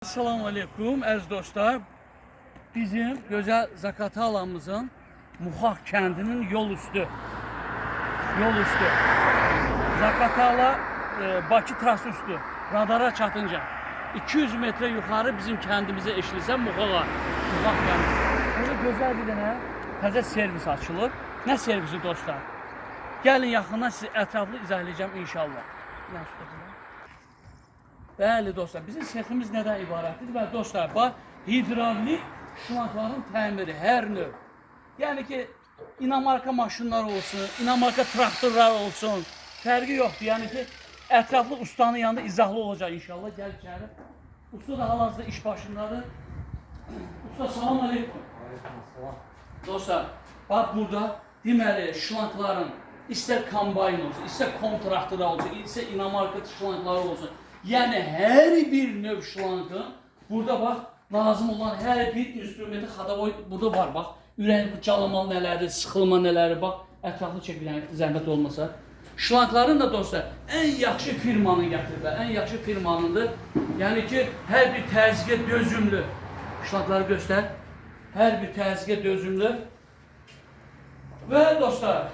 Assalamu alaikum əziz dostlar. Bizim gözəl Zaqatalamızın Muxaq kəndinin yol üstü Zaqatala Bakı trası üstü radara çatınca 200 metre yukarı bizim kəndimizə eşilsə Muxaq kəndi. Burada gözəl bir dənə təzə servis açılır. Nə servisi dostlar? Gəlin yaxından sizi ətraflı izah inşallah. Bəli dostlar, bizim seximiz nədən ibarətdir? Bəli dostlar, bax, hidravlik şlankların təmiri, hər növ. Yəni ki, inamarka maşınlar olsun, inamarka traktorlar olsun, fərqi yoxdur. Yəni ki, ətraflı ustanın yanında izahlı olacaq inşallah. Gəl içəri. Usta da hal-hazırda iş başındadır. Usta, salam aleykum. Dostlar, bax burada deməli şlankların istər kombayn olsun, istər kontraktora olsun, istər inamarka şlankları olsun. Yəni hər bir növ şlankın burada bax lazım olan hər bir instrumenti xadavoy burada var bax. Ürək calamalı nələri, sıxılma nələri bax ətraflı çəkilən zəhmət olmasa. Şlankların da dostlar ən yaxşı firmanın gətiriblər. Ən yaxşı firmanındır. Yəni ki hər bir təzyiqə dözümlü. Şlankları göstər. Hər bir təzyiqə dözümlü. Və dostlar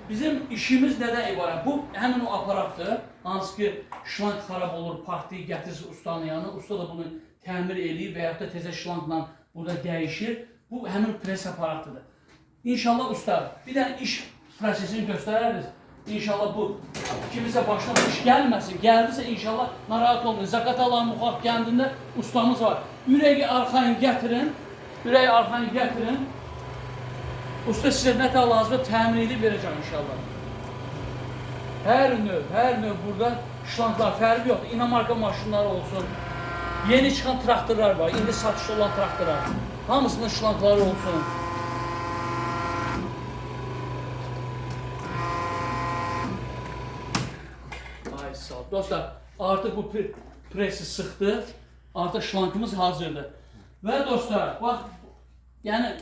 bizim işimiz nədən ibarət? Bu həmin o aparatdır. Hansı ki şlank xarab olur, partlayı gətirsin ustanın yanına. Usta da bunu təmir eləyir və yaxud da təzə şlankla burada dəyişir. Bu həmin pres aparatıdır. İnşallah usta bir dənə iş prosesini göstərəriz. İnşallah bu kimisə başına iş gəlməsin. Gəldisə inşallah narahat olmayın. Zaqatala Muxaq kəndində ustamız var. Ürəyi arxayın gətirin. Ürəyi arxayın gətirin. Usta sizə nə tə lazımdır təmin edib verəcəm inşallah. Hər növ burada şlanklar fərqi yoxdur. İnamarka maşınları olsun. Yeni çıxan traktorlar var. İndi satışda olan traktorlar. Hamısının şlankları olsun. Ay sağ ol. Dostlar, artıq bu presi sıxdı. Artıq şlankımız hazırdır. Və dostlar, bax, yəni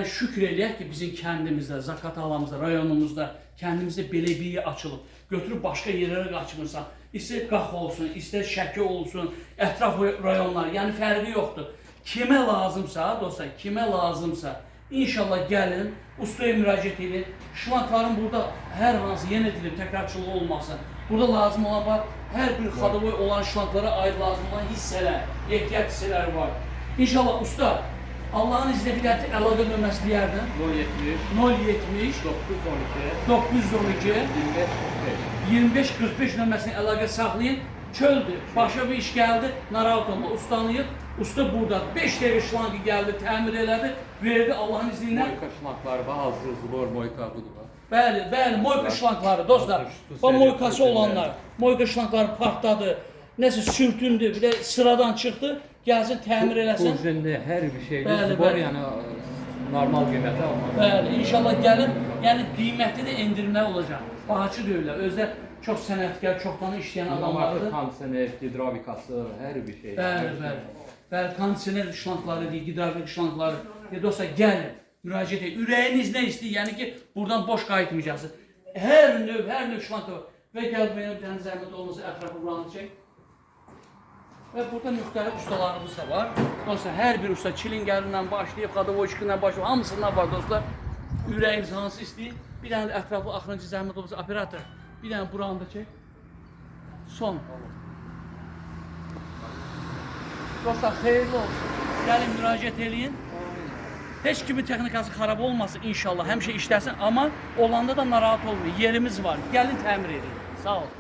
şükür eləyək ki, bizim kəndimizdə, Zaqatalamızda, rayonumuzda, kəndimizdə belə bir yer açılıb. Götürüb başqa yerlərə qaçmırsan. İstər Qax olsun, istər Şəki olsun, ətraf rayonlar, yəni fərqi yoxdur. Kimə lazımsa, dostlar, kimə lazımsa, inşallah gəlin, ustaya müraciət edin. Şlankların burada hər hansı yenə dilim, təkrarçılığı olmasın. Burada lazım olan var, hər bir xadavoy olan şlanklara aid lazım olan hissələr, ehtiyat hissələri var. İnşallah usta, Allah'ın izniyle bir tane əlaqə nömrəsi deyərdin. 070 912 25 45 nömrəsini əlaqə saxlayın. Çöldür, başa bir iş gəldi, narahat olma, ustanıyıq. Usta burada 5 dəqiqə şlankı gəldi, təmir elədi, verdi Allah'ın izniyle. Moyka şlankları var, hazır zor moyka budur. Bəli, moyka şlankları dostlar. Bu moykası olanlar, moyka şlankları partladı, nəsə sürtündü, bir də sıradan çıxdı. Gəlsin, təmir eləsin. Orijinli hər bir şeydə zubor, yəni normal qiymətə almaq. Bəli, inşallah gəlib, yəni qiyməti də endirmə olacaq. Bahçı deyirlər, özdə çox sənətkar, çoxdan işləyən adamlardır. Kondisioner, hidrolikası, hər bir şey. Bəli, kondisioner şlankları deyil, hidrolik şlankları. Dostlar, gəlin, müraciət edin. Ürəyiniz nə istəyir, yəni ki, buradan boş qayıtmayacaqsınız. Hər növ şlank var. Və gəl, mənim bir dənə zəhmət olmasa ətrafı buranı çək. Və burada müxtəlif ustalarımız da var. Dostlar, hər bir usta çilingərindən başlayıb, xadavoyçikindən başlayıb, hamısından var dostlar. Ürəyiniz hansı istəyir? Bir dənə də ətraflı axırıncı zəhmət olmasa operator. Bir dənə buranı da çək. Son. Dostlar, xeyirli olsun. Gəlin, müraciət eləyin. Heç kimin texnikası xarab olmasın inşallah. Həmişə işləsin, amma olanda da narahat olmayın. Yerimiz var. Gəlin, təmir edin. Sağ ol.